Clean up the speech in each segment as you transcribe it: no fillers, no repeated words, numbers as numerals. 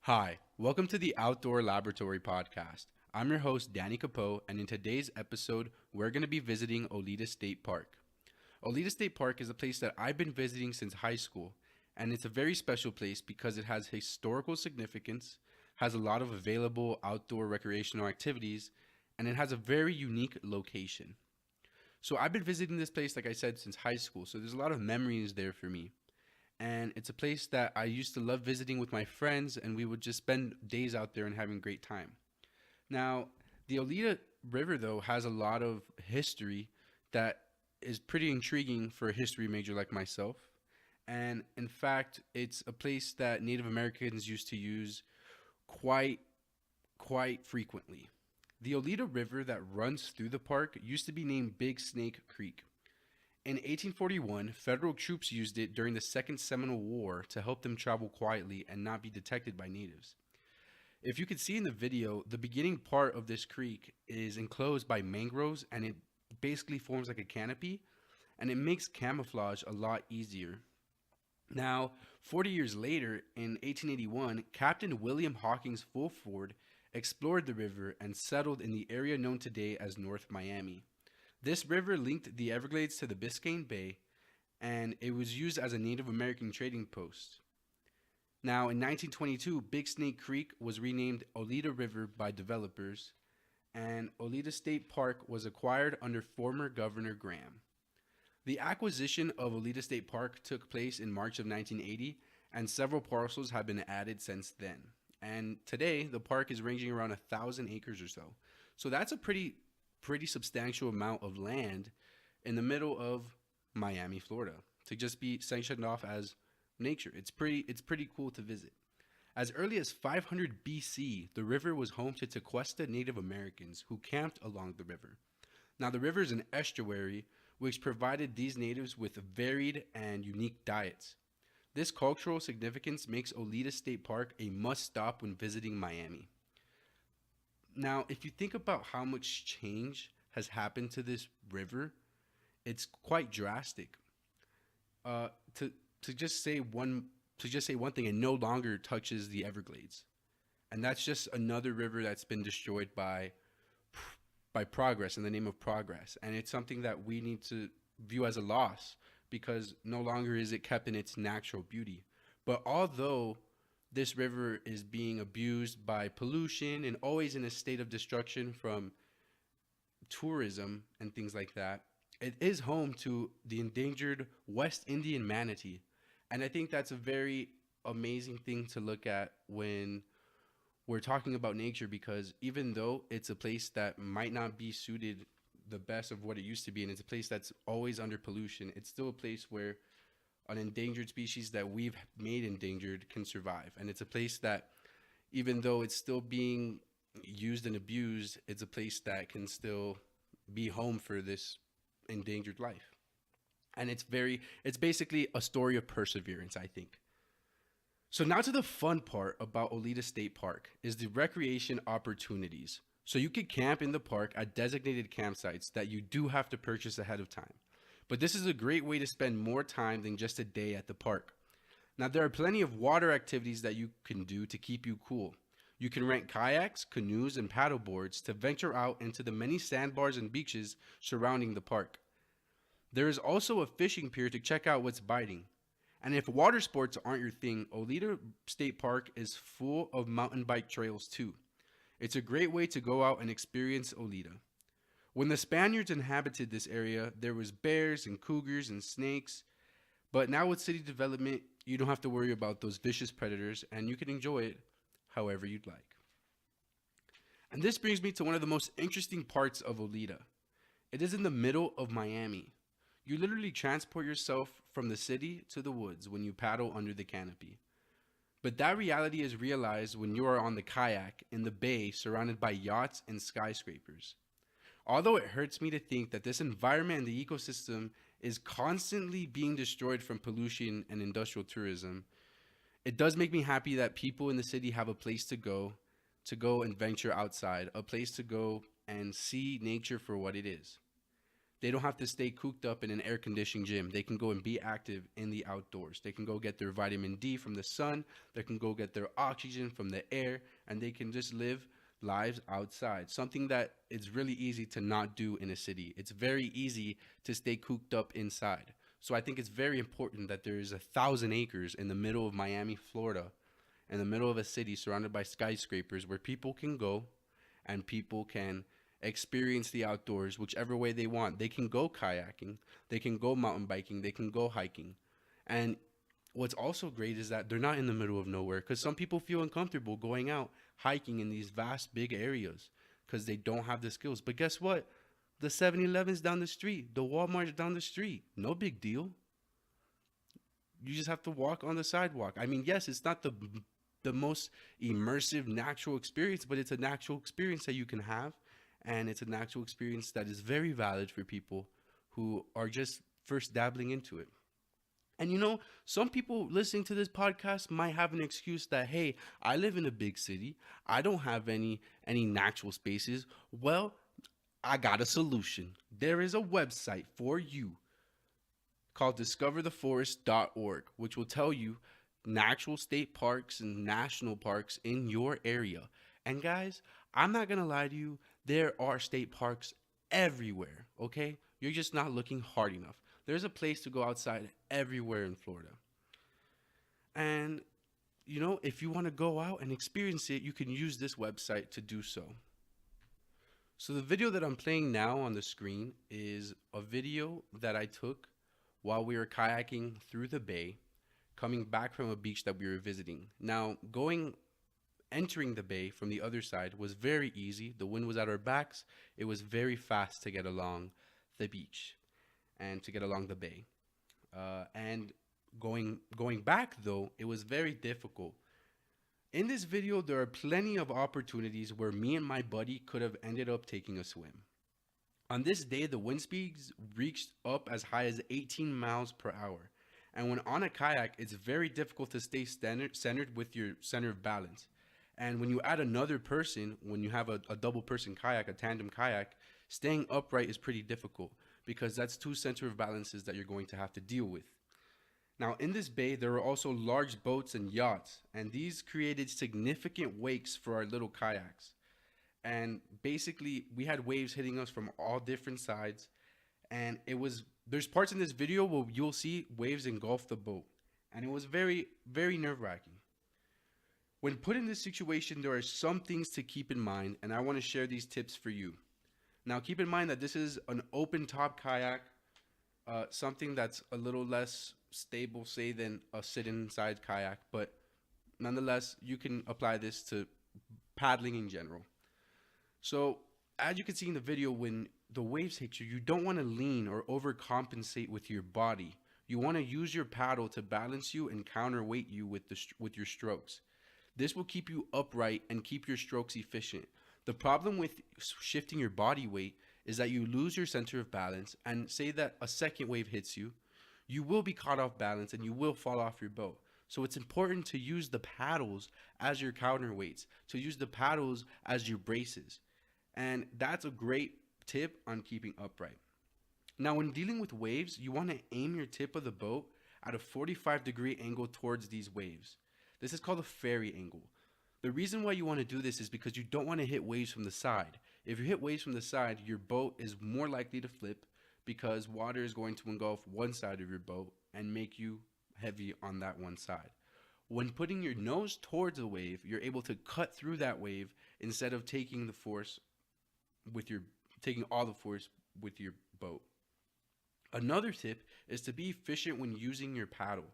Hi, welcome to the Outdoor Laboratory Podcast. I'm your host, Danny Capo, and in today's episode, we're going to be visiting Oleta State Park. Oleta State Park is a place that I've been visiting since high school, and it's a very special place because it has historical significance, has a lot of available outdoor recreational activities, and it has a very unique location. So I've been visiting this place, like I said, since high school, so there's a lot of memories there for me, and it's a place that I used to love visiting with my friends, and we would just spend days out there and having a great time. Now, the Oleta River, though, has a lot of history that is pretty intriguing for a history major like myself. And in fact, it's a place that Native Americans used to use quite quite frequently. The Oleta River that runs through the park used to be named Big Snake Creek. In 1841, federal troops used it during the Second Seminole War to help them travel quietly and not be detected by natives. If you could see in the video, the beginning part of this creek is enclosed by mangroves and it basically forms like a canopy and it makes camouflage a lot easier. Now, 40 years later, in 1881, Captain William Hawkins Fulford explored the river and settled in the area known today as North Miami. This river linked the Everglades to the Biscayne Bay, and it was used as a Native American trading post. Now, in 1922, Big Snake Creek was renamed Oleta River by developers, and Oleta State Park was acquired under former Governor Graham. The acquisition of Oleta State Park took place in March of 1980, and several parcels have been added since then. And today, the park is ranging around 1,000 acres or so. So that's a pretty substantial amount of land in the middle of Miami, Florida, to just be sanctioned off as nature. It's pretty cool to visit. As early as 500 BC, the river was home to Tequesta Native Americans who camped along the river. Now, the river is an estuary which provided these natives with varied and unique diets. This cultural significance makes Oleta State Park a must stop when visiting Miami. Now, if you think about how much change has happened to this river, it's quite drastic. Uh, to to just say one to just say one thing, it no longer touches the Everglades, and that's just another river that's been destroyed by progress in the name of progress, and it's something that we need to view as a loss because no longer is it kept in its natural beauty. But although this river is being abused by pollution and always in a state of destruction from tourism and things like that, it is home to the endangered West Indian manatee. And I think that's a very amazing thing to look at when we're talking about nature because even though it's a place that might not be suited the best of what it used to be and it's a place that's always under pollution, it's still a place where an endangered species that we've made endangered can survive. And it's a place that even though it's still being used and abused, it's a place that can still be home for this endangered life. And it's basically a story of perseverance, I think. So now to the fun part about Oleta State Park is the recreation opportunities. So you could camp in the park at designated campsites that you do have to purchase ahead of time. But this is a great way to spend more time than just a day at the park. Now there are plenty of water activities that you can do to keep you cool. You can rent kayaks, canoes, and paddle boards to venture out into the many sandbars and beaches surrounding the park. There is also a fishing pier to check out what's biting. And if water sports aren't your thing, Oleta State Park is full of mountain bike trails too. It's a great way to go out and experience Oleta. When the Spaniards inhabited this area, there was bears and cougars and snakes, but now with city development, you don't have to worry about those vicious predators and you can enjoy it however you'd like. And this brings me to one of the most interesting parts of Oleta. It is in the middle of Miami. You literally transport yourself from the city to the woods when you paddle under the canopy. But that reality is realized when you are on the kayak in the bay surrounded by yachts and skyscrapers. Although it hurts me to think that this environment and the ecosystem is constantly being destroyed from pollution and industrial tourism, it does make me happy that people in the city have a place to go and venture outside, a place to go and see nature for what it is. They don't have to stay cooped up in an air conditioned gym. They can go and be active in the outdoors. They can go get their vitamin D from the sun. They can go get their oxygen from the air, and they can just live lives outside. Something that is really easy to not do in a city. It's very easy to stay cooped up inside. So I think it's very important that there is 1,000 acres in the middle of Miami, Florida, in the middle of a city surrounded by skyscrapers where people can go and people can experience the outdoors whichever way they want. They can go kayaking, they can go mountain biking, they can go hiking. And what's also great is that they're not in the middle of nowhere because some people feel uncomfortable going out hiking in these vast big areas because they don't have the skills. But guess what? The 7-Eleven's down the street, the Walmart's down the street. No big deal. You just have to walk on the sidewalk. I mean, yes, it's not the most immersive natural experience, but it's a natural experience that you can have, and it's a natural experience that is very valid for people who are just first dabbling into it. And some people listening to this podcast might have an excuse that, hey, I live in a big city. I don't have any natural spaces. Well, I got a solution. There is a website for you called discovertheforest.org, which will tell you natural state parks and national parks in your area. And guys, I'm not going to lie to you, there are state parks everywhere, okay? You're just not looking hard enough. There's a place to go outside everywhere in Florida. And, if you want to go out and experience it, you can use this website to do so. So the video that I'm playing now on the screen is a video that I took while we were kayaking through the bay, coming back from a beach that we were visiting. Now, entering the bay from the other side was very easy. The wind was at our backs. It was very fast to get along the beach and to get along the bay. And going back, though, it was very difficult. In this video, there are plenty of opportunities where me and my buddy could have ended up taking a swim. On this day, the wind speeds reached up as high as 18 miles per hour. And when on a kayak, it's very difficult to stay centered with your center of balance. And when you add another person, when you have a double person kayak, a tandem kayak, staying upright is pretty difficult because that's two center of balances that you're going to have to deal with. Now, in this bay, there were also large boats and yachts, and these created significant wakes for our little kayaks. And basically, we had waves hitting us from all different sides, and there's parts in this video where you'll see waves engulf the boat, and it was very, very nerve-wracking. When put in this situation, there are some things to keep in mind, and I want to share these tips for you. Now, keep in mind that this is an open top kayak, something that's a little less stable, say, than a sit-inside kayak, but nonetheless, you can apply this to paddling in general. So, as you can see in the video, when the waves hit you, you don't want to lean or overcompensate with your body. You want to use your paddle to balance you and counterweight you with your strokes. This will keep you upright and keep your strokes efficient. The problem with shifting your body weight is that you lose your center of balance, and say that a second wave hits you, you will be caught off balance and you will fall off your boat. So it's important to use the paddles as your counterweights, to use the paddles as your braces. And that's a great tip on keeping upright. Now, when dealing with waves, you want to aim your tip of the boat at a 45-degree angle towards these waves. This is called a ferry angle. The reason why you want to do this is because you don't want to hit waves from the side. If you hit waves from the side, your boat is more likely to flip because water is going to engulf one side of your boat and make you heavy on that one side. When putting your nose towards a wave, you're able to cut through that wave instead of taking all the force with your boat. Another tip is to be efficient when using your paddle.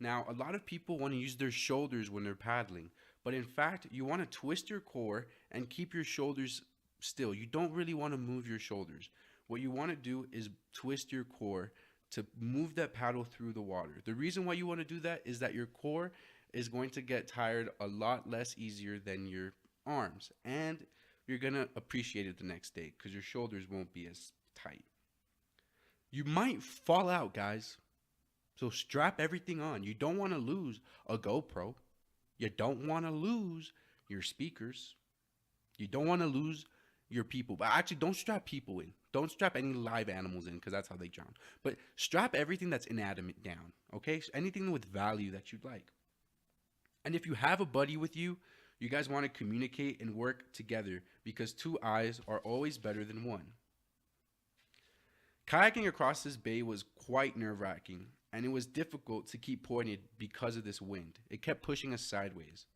Now, a lot of people want to use their shoulders when they're paddling, but in fact, you want to twist your core and keep your shoulders still. You don't really want to move your shoulders. What you want to do is twist your core to move that paddle through the water. The reason why you want to do that is that your core is going to get tired a lot less easier than your arms, and you're going to appreciate it the next day because your shoulders won't be as tight. You might fall out, guys. So strap everything on. You don't want to lose a GoPro. You don't want to lose your speakers. You don't want to lose your people. But actually, don't strap people in. Don't strap any live animals in because that's how they drown. But strap everything that's inanimate down, okay? So anything with value that you'd like. And if you have a buddy with you, you guys want to communicate and work together because two eyes are always better than one. Kayaking across this bay was quite nerve wracking, and it was difficult to keep pointed because of this wind. It kept pushing us sideways.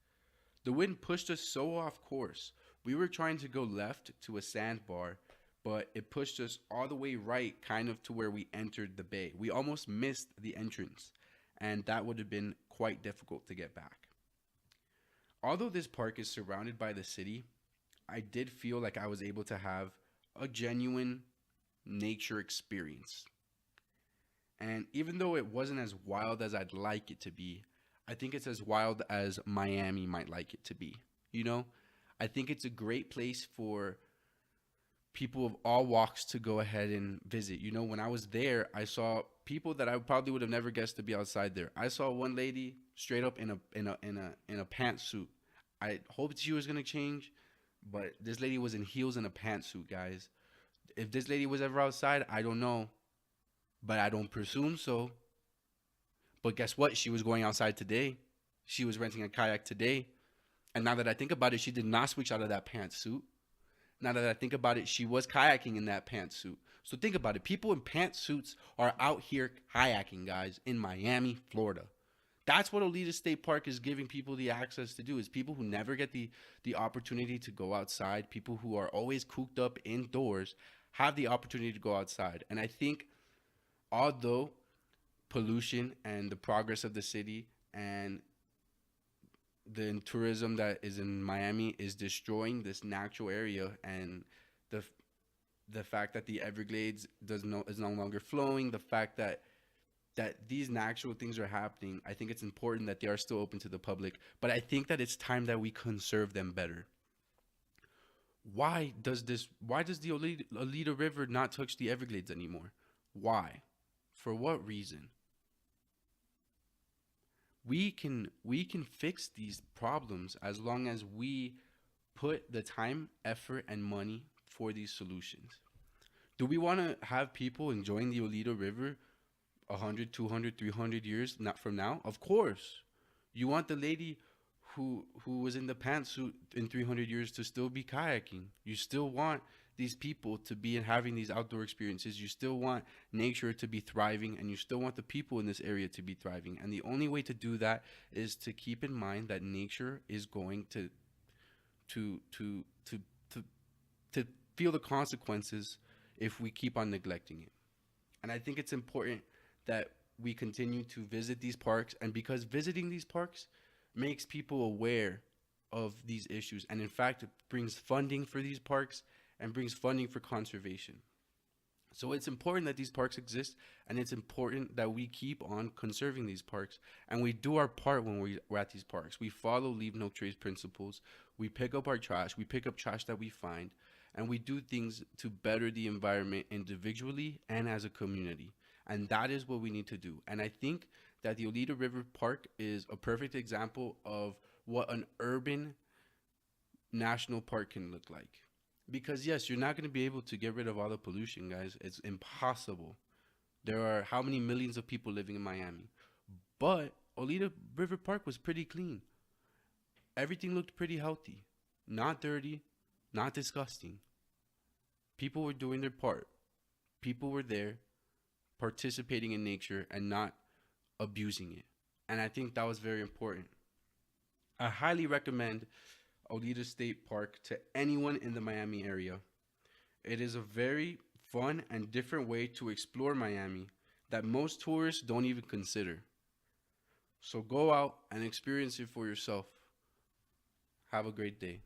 The wind pushed us so off course. We were trying to go left to a sandbar, but it pushed us all the way right, kind of to where we entered the bay. We almost missed the entrance, and that would have been quite difficult to get back. Although this park is surrounded by the city, I did feel like I was able to have a genuine nature experience. And even though it wasn't as wild as I'd like it to be, I think it's as wild as Miami might like it to be. You know, I think it's a great place for people of all walks to go ahead and visit. You know, when I was there, I saw people that I probably would have never guessed to be outside there. I saw one lady straight up in a pantsuit. I hoped she was gonna change, but this lady was in heels and a pantsuit, guys. If this lady was ever outside, I don't know, but I don't presume so. But guess what? She was going outside today. She was renting a kayak today. And now that I think about it, she did not switch out of that pantsuit. Now that I think about it, she was kayaking in that pantsuit. So think about it. People in pantsuits are out here kayaking, guys, in Miami, Florida. That's what Oleta State Park is giving people the access to do, is people who never get the opportunity to go outside, people who are always cooped up indoors, have the opportunity to go outside. And I think although pollution and the progress of the city and the tourism that is in Miami is destroying this natural area, and the fact that the Everglades is no longer flowing, the fact that these natural things are happening, I think it's important that they are still open to the public. But I think that it's time that we conserve them better. Why does the Oleta River not touch the Everglades anymore? Why? For what reason? We can fix these problems as long as we put the time, effort, and money for these solutions. Do we want to have people enjoying the Oleta River 100, 200, 300 years not from now? Of course. You want the lady who was in the pantsuit in 300 years to still be kayaking. You still want these people to be having these outdoor experiences. You still want nature to be thriving, and you still want the people in this area to be thriving. And the only way to do that is to keep in mind that nature is going to to to to to, to feel the consequences if we keep on neglecting it. And I think it's important that we continue to visit these parks, and because visiting these parks makes people aware of these issues, and in fact it brings funding for these parks and brings funding for conservation. So it's important that these parks exist, and it's important that we keep on conserving these parks, and we do our part when we're at these parks. We follow leave no trace principles. We pick up our trash. We pick up trash that we find, and we do things to better the environment individually and as a community. And that is what we need to do. And I think that the Oleta River Park is a perfect example of what an urban national park can look like. Because yes, you're not going to be able to get rid of all the pollution, guys. It's impossible. There are how many millions of people living in Miami? But Oleta River Park was pretty clean. Everything looked pretty healthy. Not dirty, not disgusting. People were doing their part. People were there participating in nature and not abusing it. And I think that was very important. I highly recommend Oleta State Park to anyone in the Miami area. It is a very fun and different way to explore Miami that most tourists don't even consider. So go out and experience it for yourself. Have a great day.